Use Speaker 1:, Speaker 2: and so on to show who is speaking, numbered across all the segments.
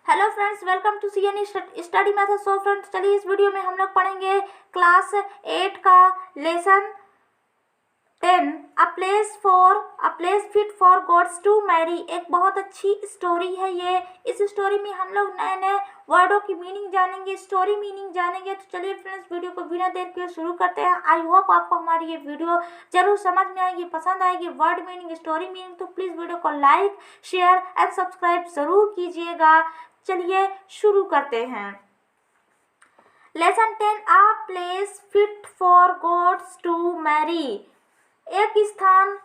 Speaker 1: Hello friends, welcome to CNE study method. So friends, चलिए इस video में हम लोग पढ़ेंगे क्लास 8 का lesson 10 a place fit for gods to marry. एक बहुत अच्छी स्टोरी है ये। इस स्टोरी में हम लोग नए नए वर्डों की मीनिंग जानेंगे, स्टोरी मीनिंग जानेंगे। तो चलिए फ्रेंड्स, वीडियो को बिना देर के शुरू करते हैं। आई होप आपको हमारी ये वीडियो जरूर समझ में आएगी, पसंद आएगी। वर्ड मीनिंग, स्टोरी मीनिंग, तो प्लीज़ वीडियो को लाइक, शेयर एंड सब्सक्राइब जरूर कीजिएगा। चलिए शुरू करते हैं। Lesson 10 a place fit for gods to marry. एक स्थान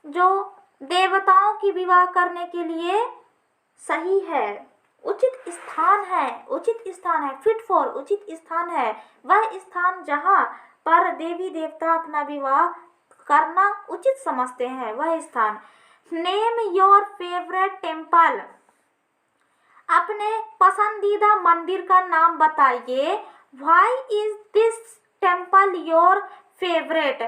Speaker 1: जो देवताओं की विवाह करने के लिए सही है, उचित स्थान है। फिट फॉर उचित स्थान है, वह स्थान जहाँ पर देवी देवता अपना विवाह करना उचित समझते हैं, वह स्थान। Name your favourite temple. अपने पसंदीदा मंदिर का नाम बताइए। Why is this temple your favourite.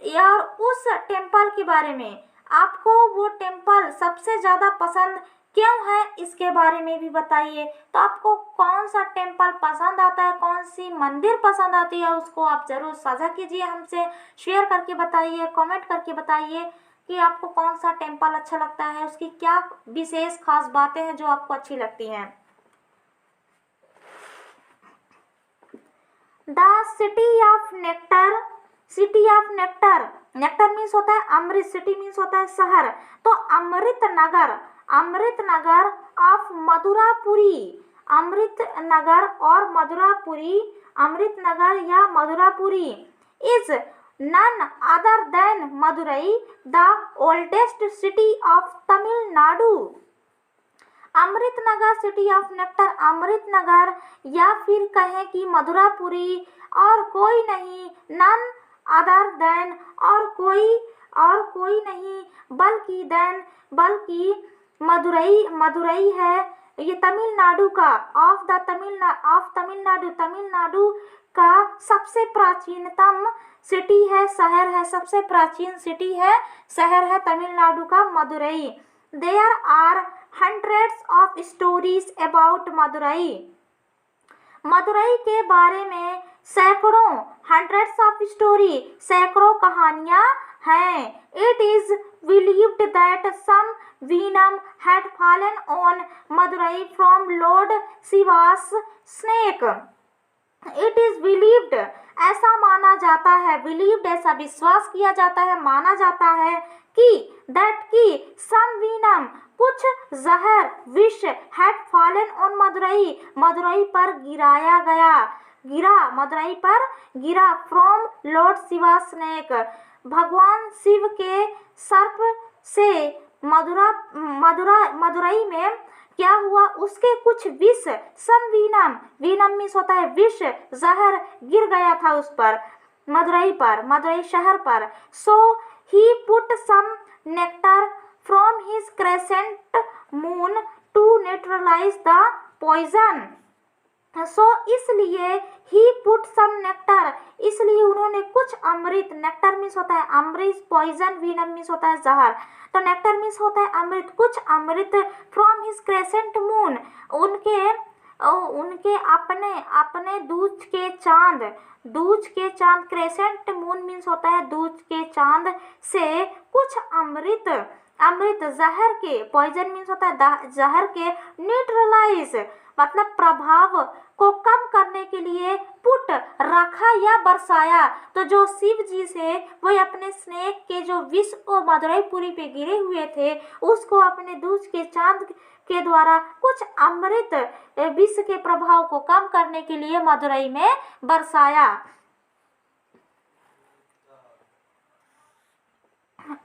Speaker 1: यार, उस टेम्पल के बारे में, आपको वो टेम्पल सबसे ज़्यादा पसंद क्यों है, इसके बारे में भी बताइए। तो आपको कौन सा टेम्पल पसंद आता है, कौन सी मंदिर पसंद आती है, उसको आप ज़रूर साझा कीजिए हमसे। शेयर करके बताइए, कमेंट करके बताइए कि आपको कौन सा टेम्पल अच्छा लगता है, उसकी क्या विशेष खास बातें हैं जो आपको अच्छी लगती हैं। The city of nectar. City of nectar, nectar means होता है अमृत, सिटी मीन्स होता है शहर। तो अमृतनगर ऑफ मधुरापुरी। अमृतनगर और मधुरापुरी, अमृतनगर या मधुरापुरी is none other than Madurai, the oldest city of Tamil Nadu। Amritnagar, city of nectar Amritnagar, या फिर कहें कि मधुरापुरी, और कोई नहीं, नन अदर देन, और कोई नहीं, बल्कि मदुरई है ये तमिलनाडु का, ऑफ तमिलनाडु, तमिलनाडु का सबसे प्राचीनतम सिटी है, शहर है, सबसे प्राचीन सिटी है, शहर है तमिलनाडु का Madurai. There are hundreds of stories about Madurai. Madurai के बारे में सैकड़ों, हंड्रेड्स ऑफ स्टोरी, सैकड़ों कहानियां हैं। It is believed that some venom had fallen on Madurai from Lord Shiva's snake। It is believed, ऐसा माना जाता है, बिलीव्ड ऐसा विश्वास किया जाता है, माना जाता है कि दैट की सम वीनम, कुछ जहर, विष, had fallen on Madurai, Madurai पर मदुरई पर गिरा, फ्रॉम लॉर्ड शिवा स्नेक, भगवान शिव के सर्प से मदुरई में क्या हुआ, उसके कुछ विष, सम वीनम मीन्स होता है विष, जहर गिर गया था उस पर, मदुरई शहर पर। So he put some nectar from his crescent moon to neutralise the poison. So इसलिए ही पुट सम नेक्टर, इसलिए उन्होंने कुछ अमृत, नेक्टर मीन्स होता है अमृत, पॉइजन, वीनम मीन्स होता है जहर, तो नेक्टर मीन्स होता है अमृत, कुछ अमृत, फ्रॉम हिज क्रेसेंट मून, उनके अपने दूज के चांद, क्रेसेंट मून मीन्स होता है दूज के चांद से कुछ अमृत जहर के, पॉइजन मीन्स होता है जहर के, न्यूट्रलाइज मतलब प्रभाव को कम करने के लिए, पुट रखा या बरसाया। तो जो शिव जी से वो अपने स्नेक के जो विष को मदुरईपुरी पे गिरे हुए थे, उसको अपने दूज के चांद के द्वारा कुछ अमृत विष के प्रभाव को कम करने के लिए मदुरई में बरसाया।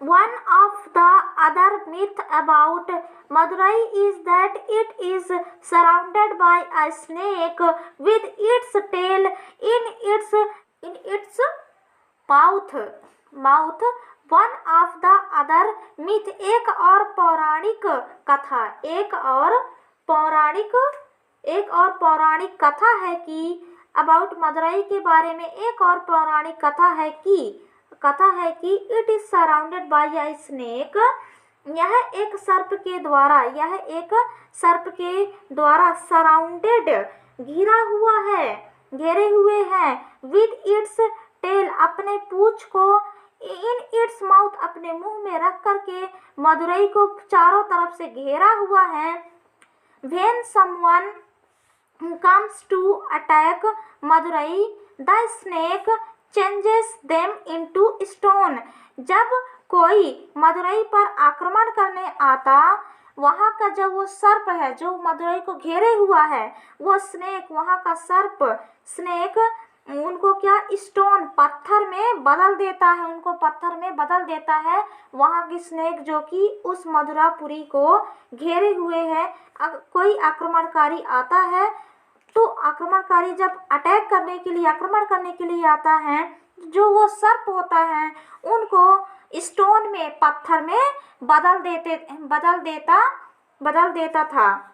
Speaker 1: One of the other myth about Madurai is that it is surrounded by a snake with its tail in its mouth. One of the other myth, एक और पौराणिक कथा है कि अबाउट मदुरई के बारे में एक और पौराणिक कथा है कि it is surrounded by a snake, यह एक सर्प के द्वारा सराउंडेड घेरे हुए है विद इट्स टेल अपने पूंछ को इन इट्स माउथ अपने मुंह में रख करके मदुरई को चारों तरफ से घेरा हुआ है। When someone comes to attack Madurai, the snake changes them into stone. जब कोई मदुरई पर आक्रमण करने आता, वहाँ का जो वो सर्प है जो मदुरई को घेरे हुआ है, वो स्नेक, वहाँ का सर्प स्नेक उनको क्या स्टोन पत्थर में बदल देता है। वहाँ की स्नेक जो कि उस मदुरापुरी को घेरे हुए है। कोई आक्रमणकारी आता है तो आक्रमणकारी जब आक्रमण करने के लिए आता है, जो वो सर्प होता है उनको स्टोन में पत्थर में बदल देता था।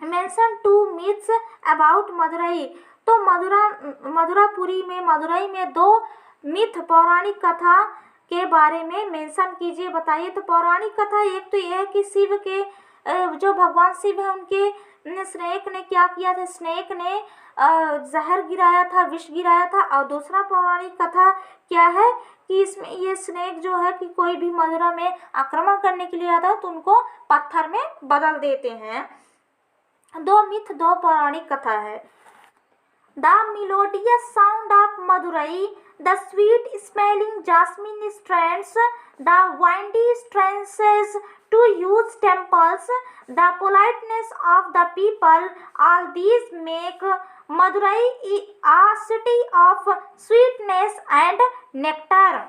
Speaker 1: Mention 2 myths about Madurai. तो मदुरई में 2 मिथ पौराणिक कथा के बारे में मेंशन कीजिए, बताइए। तो पौराणिक कथा एक तो यह है कि शिव के जो भगवान शिव है उनके स्नेक ने क्या किया था, स्नेक ने जहर गिराया था, विष गिराया था। और दूसरा पौराणिक कथा क्या है कि इसमें ये स्नेक जो है कि कोई भी मदुरा में आक्रमण करने के लिए आता है तो उनको पत्थर में बदल देते हैं। 2 मिथ 2 पौराणिक कथा है। The melodious sound of Madurai, the sweet smelling jasmine strands, the windy strances to huge temples, the politeness of the people, all these make Madurai a city of sweetness and nectar.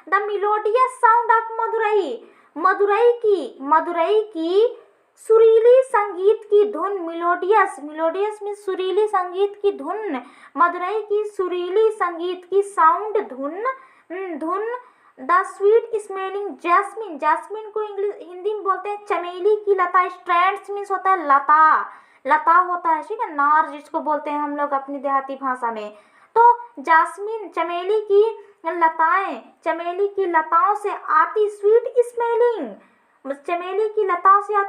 Speaker 1: The melodious sound of Madurai की सुरीली संगीत की धुन, melodious means सुरीली संगीत की धुन, मदुरई की सुरीली संगीत की साउंड धुन। द स्वीट स्मेलिंग जैस्मिन को हिंदी में बोलते हैं चमेली की लता। स्ट्रैंड्स मीन्स होता है लता होता है, ठीक है, नार जिसको बोलते हैं हम लोग अपनी देहाती भाषा में। तो जास्मिन चमेली की लताओं से आती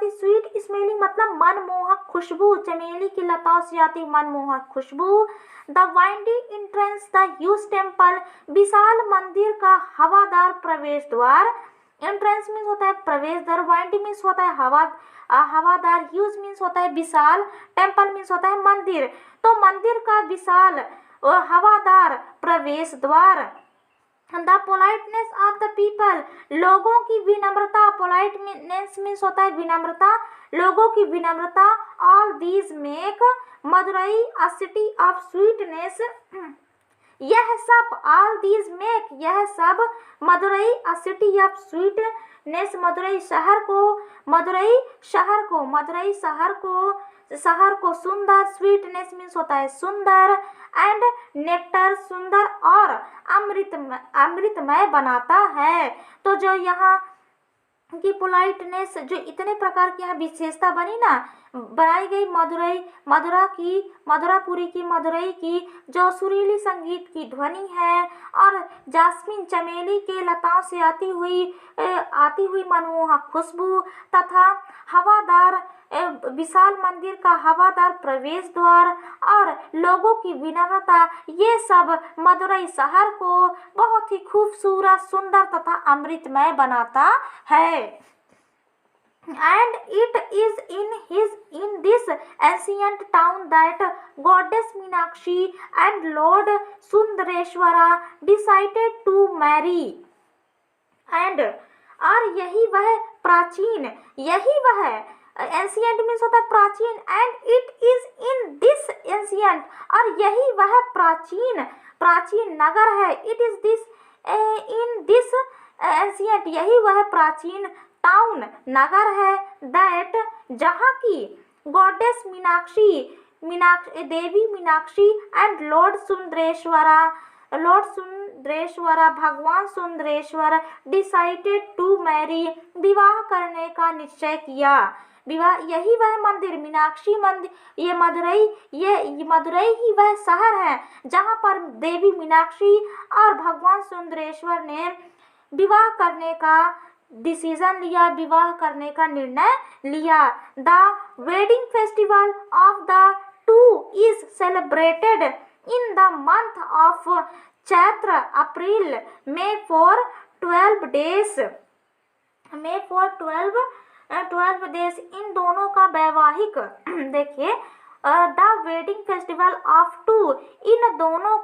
Speaker 1: स्वीट स्मेलिंग, मतलब मनमोहक खुशबू, चमेली की लताओं से आती मनमोहक खुशबू। The windy entrance the huge temple, विशाल मंदिर का हवादार प्रवेश द्वार। एंट्रेंस मीन्स होता है प्रवेश द्वार, वाइंडी मीन्स होता है हवादार, ह्यूज मीन्स होता है विशाल, टेम्पल मीन्स होता है मंदिर। तो मंदिर का विशाल हवादार प्रवेश द्वार। The politeness of the people, लोगों की विनम्रता, पोलाइटनेस मीन्स होता है विनम्रता, लोगों की विनम्रता। All these make Madurai a city of sweetness, यह सब मदुरई अ सिटी ऑफ स्वीटनेस, मदुरई शहर को सुंदर, स्वीटनेस मीन्स होता है सुंदर, एंड नेक्टर सुंदर और अमृतमय बनाता है। तो जो यहाँ की पोलाइटनेस, जो इतने प्रकार की यहाँ विशेषता बनाई गई मदुरापुरी की जो सुरीली संगीत की ध्वनि है और जास्मिन चमेली के लताओं से आती हुई मनमोहक खुशबू तथा हवादार विशाल मंदिर का हवादार प्रवेश द्वार और लोगों की विनम्रता, ये सब मदुरई शहर को बहुत ही खूबसूरत, सुंदर तथा अमृतमय बनाता है। And it is in this ancient town that goddess Meenakshi and Lord Sundareshwara decided to marry. And और यही वह एंशियंट मीन्स होता है प्राचीन, and it is in this ancient, और यही वह प्राचीन नगर है। It is this in this ancient, यही वह प्राचीन टाउन नगर है। दैट जहाँ की गॉडेस देवी मीनाक्षी एंड लॉर्ड सुंदरेश्वरा भगवान सुंदरेश्वर डिसाइडेड टू मैरी, विवाह करने का निश्चय किया। यही वह मंदिर मीनाक्षी मंदिर, ये मदुरई ही वह शहर है जहाँ पर देवी मीनाक्षी और भगवान सुंदरेश्वर ने विवाह करने का डिसीजन लिया, विवाह करने का निर्णय लिया। The wedding festival of the two is celebrated in the month of Chaitra April में फॉर 12 डेज में फॉर 12 डेज। इन दोनों का वैवाहिक देखिए the wedding festival of two, इन दोनों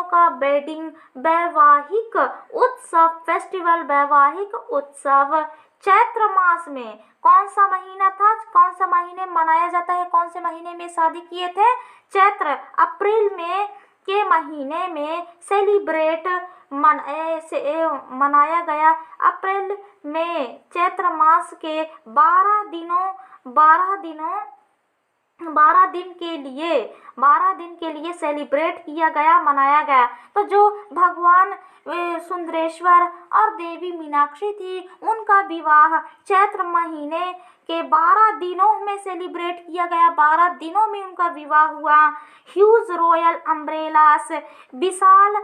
Speaker 1: का वेडिंग वैवाहिक उत्सव, फेस्टिवल वैवाहिक उत्सव चैत्र मास में, कौन सा महीना था, कौन सा महीने मनाया जाता है, कौन से महीने में शादी किए थे, चैत्र अप्रैल में के महीने में सेलिब्रेट मनाया गया। अप्रैल में चैत्र मास के 12 दिन के लिए सेलिब्रेट किया गया, मनाया गया। तो जो भगवान सुंदरेश्वर और देवी मीनाक्षी थी, उनका विवाह चैत्र महीने के 12 दिनों में सेलिब्रेट किया गया, 12 दिनों में उनका विवाह हुआ। ह्यूज रॉयल अम्ब्रेलास, विशाल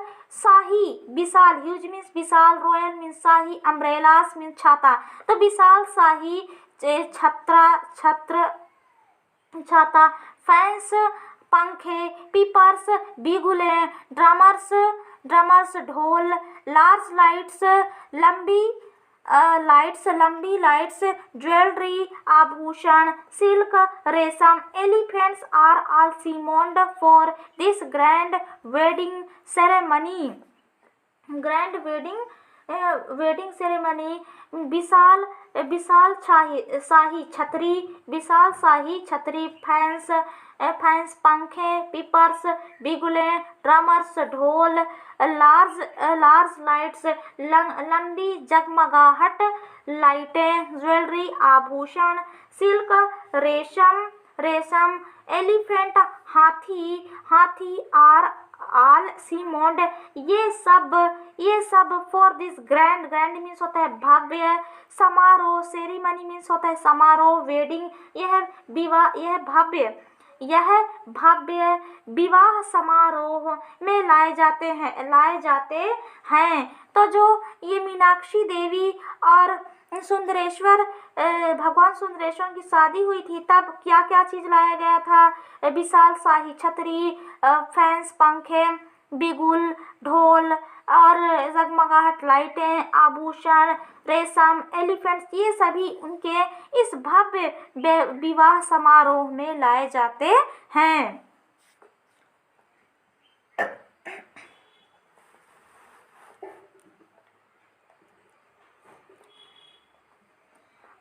Speaker 1: ह्यूज मीन्स विशाल, रॉयल मीन्स शाही, अम्ब्रेलास मीन्स छाता। तो विशाल शाही छाता, फैंस पंखे, पीपर्स बिगुले, ड्रमर्स ढोल, लार्ज लंबी लाइट्स, ज्वेलरी आभूषण, सिल्क रेशम, elephants are all summoned for this grand wedding ceremony. Wedding ceremony विशाल शाही छतरी, फैंस पंखे, पीपर्स बिगुले, ड्रमर्स ढोल, लार्ज लाइट्स लंबी जगमगाहट लाइटें, ज्वेलरी आभूषण, सिल्क रेशम, एलिफेंट हाथी आर ऑल summoned, ये सब फॉर दिस ग्रैंड मीन्स होता है भव्य, समारोह, सेरेमनी मीन्स होता है समारोह, वेडिंग यह भव्य विवाह समारोह में लाए जाते हैं। तो जो ये मीनाक्षी देवी और भगवान सुंदरेश्वर की शादी हुई थी, तब क्या क्या चीज लाया गया था, विशाल शाही छतरी, फैंस पंखे, बिगुल ढोल और जगमगाहट लाइटें, आभूषण, रेशम, एलिफेंट्स, ये सभी उनके इस भव्य विवाह समारोह में लाए जाते हैं।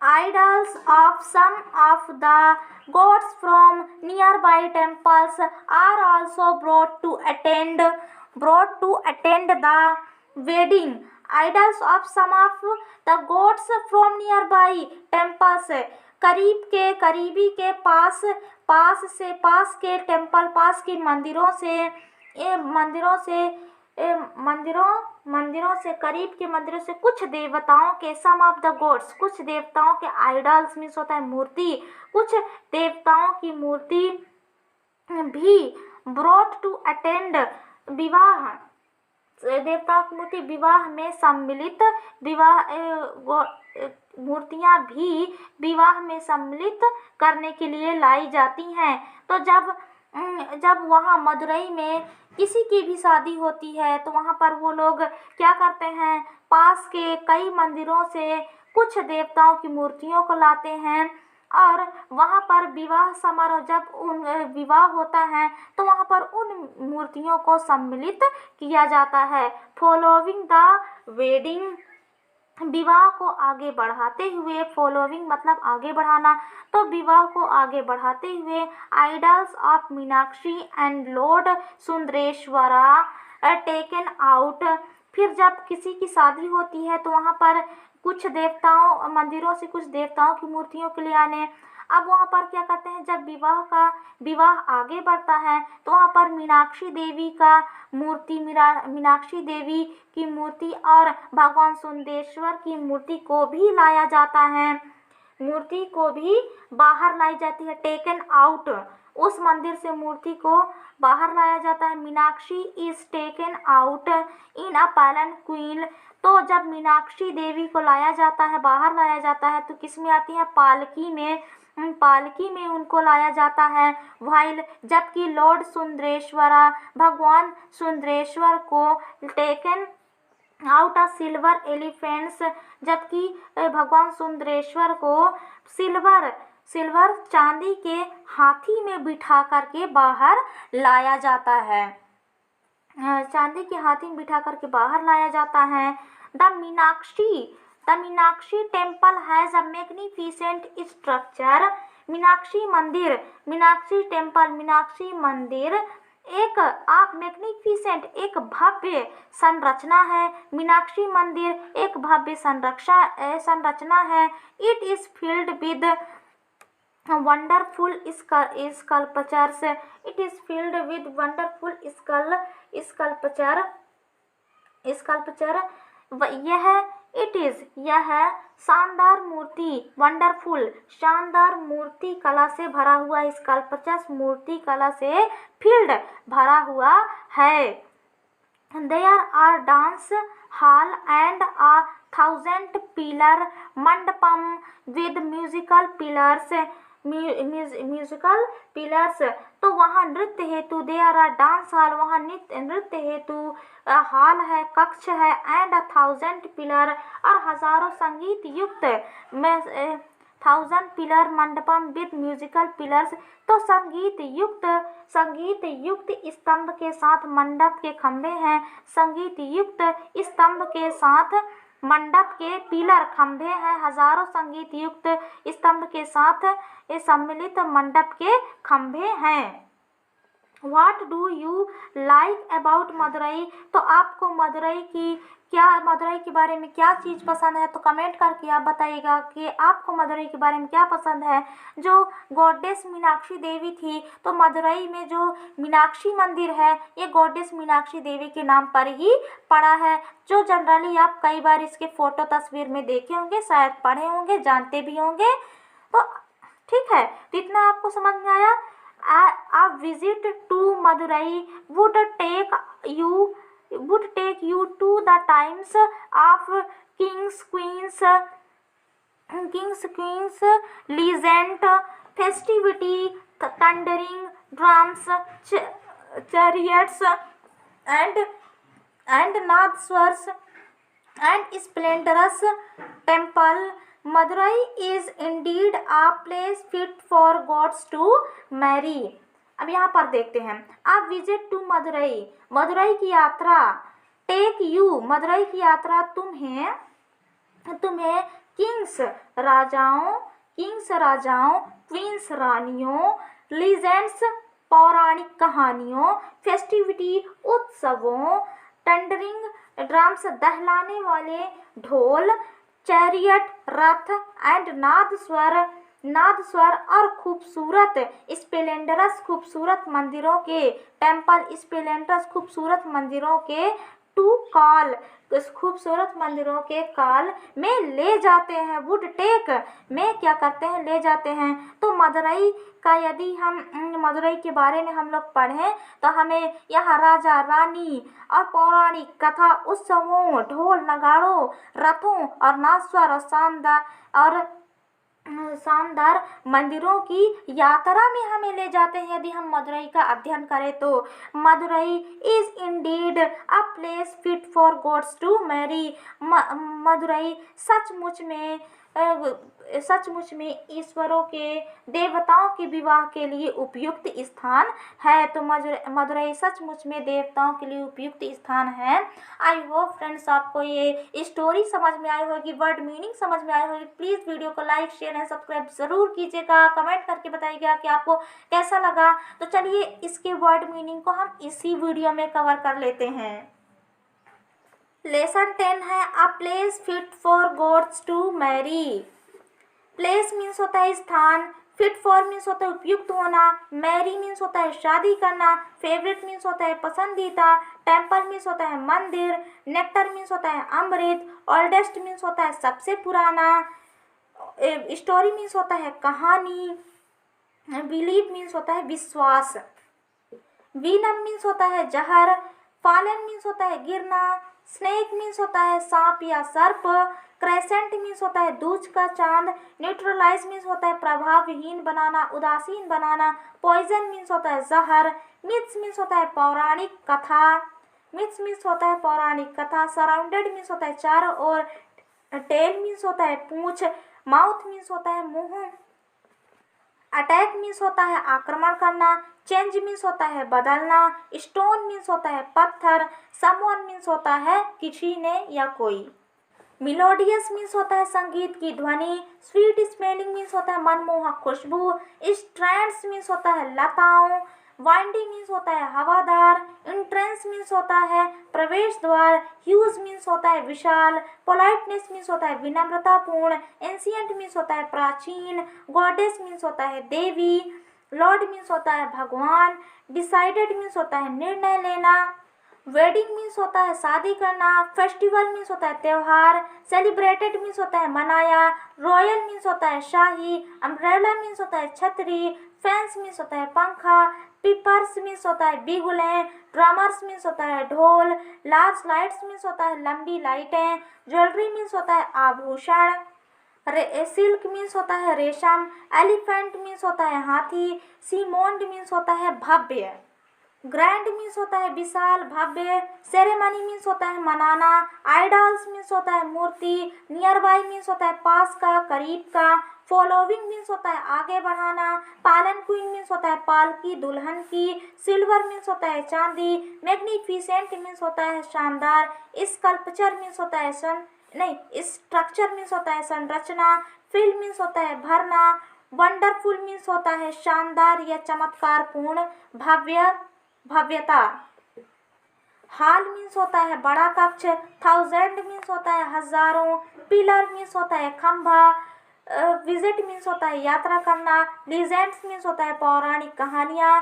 Speaker 1: Idols of some of the gods from nearby temples are also brought to attend the wedding. Idols of some of the gods from nearby temples, करीबी के पास के टेम्पल, पास के मंदिरों से करीब के मंदिरों से कुछ देवताओं के, सम ऑफ द गॉड्स, कुछ देवताओं के, आइडल्स मीन्स होता है मूर्ति, कुछ देवताओं की मूर्ति भी ब्रॉट टू अटेंड विवाह, देवताओं की मूर्ति विवाह में सम्मिलित, मूर्तियां भी विवाह में सम्मिलित करने के लिए लाई जाती हैं। तो जब वहाँ मदुरई में किसी की भी शादी होती है, तो वहाँ पर वो लोग क्या करते हैं, पास के कई मंदिरों से कुछ देवताओं की मूर्तियों को लाते हैं और वहाँ पर विवाह समारोह, जब विवाह होता है तो वहाँ पर उन मूर्तियों को सम्मिलित किया जाता है। फॉलोइंग द वेडिंग, विवाह को आगे बढ़ाते हुए, फॉलोइंग मतलब आगे बढ़ाना, तो विवाह को आगे बढ़ाते हुए idols of Meenakshi and lord Sundareshwara taken out. फिर जब किसी की शादी होती है तो वहाँ पर कुछ मंदिरों से कुछ देवताओं की मूर्तियों के लिए आने। अब वहाँ पर क्या करते हैं, जब विवाह आगे बढ़ता है तो वहाँ पर मीनाक्षी देवी की मूर्ति और भगवान सुंदरेश्वर की मूर्ति को भी लाया जाता है, मूर्ति को भी बाहर लाई जाती है, टेकन आउट, उस मंदिर से मूर्ति को बाहर लाया जाता है। Meenakshi is taken out in a palace queen, तो जब मीनाक्षी देवी को लाया जाता है, बाहर लाया जाता है, तो किस में आती है? पालकी में। पालकी में उनको लाया जाता है। वाइल जबकि लॉर्ड सुंदरेश्वरा, भगवान सुंदरेश्वर को taken out of silver elephants, जबकि भगवान सुंदरेश्वर को सिल्वर चांदी के हाथी में बिठा करके बाहर लाया जाता है। चांदी के हाथी में बिठा करके बाहर लाया जाता है। The Meenakshi temple has a magnificent structure. Meenakshi मंदिर एक मैग्निफिसेंट, एक भव्य संरचना है। मीनाक्षी मंदिर एक भव्य संरचना है। It is filled with wonderful sculptures. It is filled with wonderful sculpture. यह शानदार मूर्ति, वंडरफुल शानदार मूर्ति कला से भरा हुआ, स्कल्पचर्स मूर्ति कला से फील्ड भरा हुआ है। There are dance hall and 1000 pillar mandapam with musical pillars. तो वहाँ नृत्य हेतु, देयर आर डांस हॉल, वहाँ नृत्य हेतु हॉल है, कक्ष है, एंड 1000 पिलर और हजारों संगीत युक्त 1000 pillar mandapam with musical pillars. तो संगीत युक्त स्तंभ के साथ मंडप के खंभे हैं। संगीत युक्त स्तंभ के साथ मंडप के पिलर खंभे हैं। हजारों संगीत युक्त स्तंभ के साथ सम्मिलित मंडप के खंभे हैं। What do you like about Madurai? तो आपको मदुरई के बारे में क्या चीज़ पसंद है? तो कमेंट करके आप बताइएगा कि आपको मदुरई के बारे में क्या पसंद है। जो गॉडेस मीनाक्षी देवी थी, तो मदुरई में जो मीनाक्षी मंदिर है, ये गॉडेस मीनाक्षी देवी के नाम पर ही पड़ा है। जो जनरली आप कई बार इसके फोटो तस्वीर में देखे होंगे, शायद पढ़े होंगे, जानते भी होंगे। तो ठीक है, तो इतना आपको समझ में आया। A visit to Madurai would take you to the times of kings, queens, legend, festivity, thundering drums, chariots, and nadswars, and splendorous temple. Madurai is indeed a place fit for gods to marry. अब यहाँ पर देखते हैं, आप visit to Madurai, Madurai की यात्रा, take you, Madurai की यात्रा तुम्हें किंग्स राजाओं, क्वींस रानियों, लीजेंड्स पौराणिक कहानियों, फेस्टिविटी उत्सवों, टंडरिंग ड्रम्स दहलाने वाले ढोल, चैरियट रथ, एंड नादस्वर और खूबसूरत स्प्लेंडरस खूबसूरत मंदिरों के टेम्पल, स्प्लेंडरस खूबसूरत मंदिरों के टू कॉल, खूबसूरत मंदिरों के काल में ले जाते हैं। वुड टेक में क्या करते हैं? ले जाते हैं। तो मदुरई का यदि हम मदुरई के बारे में हम लोग पढ़ें तो हमें यहाँ राजा रानी और पौराणिक कथा, उत्सवों, ढोल नगाड़ों, रथों और नादस्वर और शानदार मंदिरों की यात्रा में हमें ले जाते हैं। यदि हम मदुरई का अध्ययन करें तो Madurai is indeed a place fit for gods to marry. Madurai सचमुच में ईश्वरों के, देवताओं के विवाह के लिए उपयुक्त स्थान है। तो मदुरई सचमुच में देवताओं के लिए उपयुक्त स्थान है। आई होप फ्रेंड्स आपको ये स्टोरी समझ में आई होगी, वर्ड मीनिंग समझ में आई होगी। प्लीज़ वीडियो को लाइक, शेयर एंड सब्सक्राइब ज़रूर कीजिएगा। कमेंट करके बताइएगा कि आपको कैसा लगा। तो चलिए इसके वर्ड मीनिंग को हम इसी वीडियो में कवर कर लेते हैं। लेसन 10 है a place fit for gods to marry. Place means होता है स्थान, फिट फॉर मीन्स होता है उपयुक्त होना, मैरी मीन्स होता है शादी करना, फेवरेट मीन्स होता है पसंदीदा, टेम्पल मीन्स होता है मंदिर, नेक्टर मीन्स होता है अमृत, ओल्डेस्ट मीन्स होता है सबसे पुराना, स्टोरी मीन्स होता है कहानी, बिलीव मीन्स होता है विश्वास, वीनम मीन्स होता है जहर, फॉलन मीन्स होता है गिरना, स्नेक मीन्स होता है सांप या सर्प, क्रेसेंट मीन्स होता है दूज का चांद, न्यूट्रलाइज मीन्स होता है प्रभावहीन बनाना, उदासीन बनाना, पॉइजन मीन्स होता है जहर, मिथ्स मीन्स होता है पौराणिक कथा, मिथ्स मीन्स होता है पौराणिक कथा, सराउंडेड मीन्स होता है चारों ओर, टेल मीन्स होता है पूंछ, माउथ मीन्स होता है मुंह, अटैक मीन्स होता है आक्रमण करना, चेंज मीन्स होता है बदलना, स्टोन मीन्स होता है पत्थर, समवन मीन्स होता है किसी ने या कोई, मिलोडियस मीन्स होता है संगीत की ध्वनि, स्वीट स्मेलिंग मीन्स होता है मनमोहक खुशबू, स्ट्रैंड्स मीन्स होता है लताओं, वाइंडी मीन्स होता है हवादार, इंट्रेंस मीन्स होता है प्रवेश द्वार, ह्यूज मीन्स होता है विशाल, पोलाइटनेस मीन्स होता है विनम्रतापूर्ण, एंशियंट मीन्स होता है प्राचीन, गॉडेस मीन्स होता है देवी, लॉर्ड मीन्स होता है भगवान, डिसाइडेड मीन्स होता है निर्णय लेना, वेडिंग मीन्स होता है शादी करना, फेस्टिवल मीन्स होता है त्यौहार, सेलिब्रेटेड मीन्स होता है मनाया, रॉयल मीन्स होता है शाही, अम्ब्रेला मीन्स होता है छतरी, फैंस मीन्स होता है पंखा, पिपर्स मीन्स होता है बिगुलें, ड्रमर्स मीन्स होता है ढोल, लार्ज लाइट्स मीन्स होता है लंबी लाइटें, ज्वेलरी मीन्स होता है आभूषण, सिल्क मीन्स होता है रेशम, एलिफेंट मीन्स होता है हाथी, सीमोंड मीन्स होता है भव्य, ग्रैंड मीन्स होता है विशाल भव्य, सेरेमनी मीन्स होता है मनाना, आइडल्स मीन्स होता है मूर्ति, नियर बाई मीन्स होता है पास का करीब का, फॉलोविंग मीन्स होता है आगे बढ़ाना, पालन क्वीन मीन्स होता है पालकी दुल्हन की, सिल्वर मीन्स होता है चांदी, मैग्निफिसेंट मीन्स होता है शानदार, स्कल्पचर मीन्स होता है स्ट्रक्चर मीन्स होता है संरचना, फिल मीन्स होता है भरना, वंडरफुल मीन्स होता है शानदार या चमत्कारपूर्ण, भव्यता, हॉल मीन्स होता है बड़ा कक्ष, थाउजेंड मीन्स होता है हजारों, पिलर मीन्स होता है खंभा, विजिट मीन्स होता है यात्रा करना, लीजेंड्स मीन्स होता है पौराणिक कहानियाँ,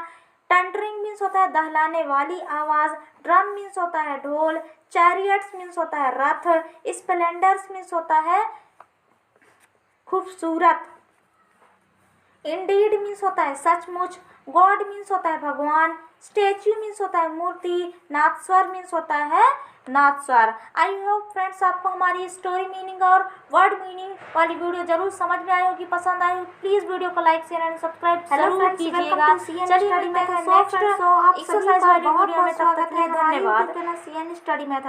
Speaker 1: टंडरिंग मीन्स होता है दहलाने वाली आवाज़, ड्रम मीन्स होता है ढोल, चैरियट्स मीन्स होता है रथ, स्प्लेंडर्स मीन्स होता है खूबसूरत, इंडीड मीन्स होता है सचमुच, गॉड मीन्स होता है भगवान, स्टेच्यू मीन्स होता है मूर्ति, नाथस्वर मीन्स होता है नाथस्वर। आई होप फ्रेंड्स आपको हमारी स्टोरी मीनिंग और वर्ड मीनिंग वाली वीडियो जरूर समझ में आई होगी, पसंद आई हो प्लीज वीडियो को लाइक शेयर एंड सब्सक्राइब जरूर कीजिएगा। चलिए मिलते हैं नेक्स्ट एक्सरसाइज वाली वीडियो में, तब तक के लिए धन्यवाद।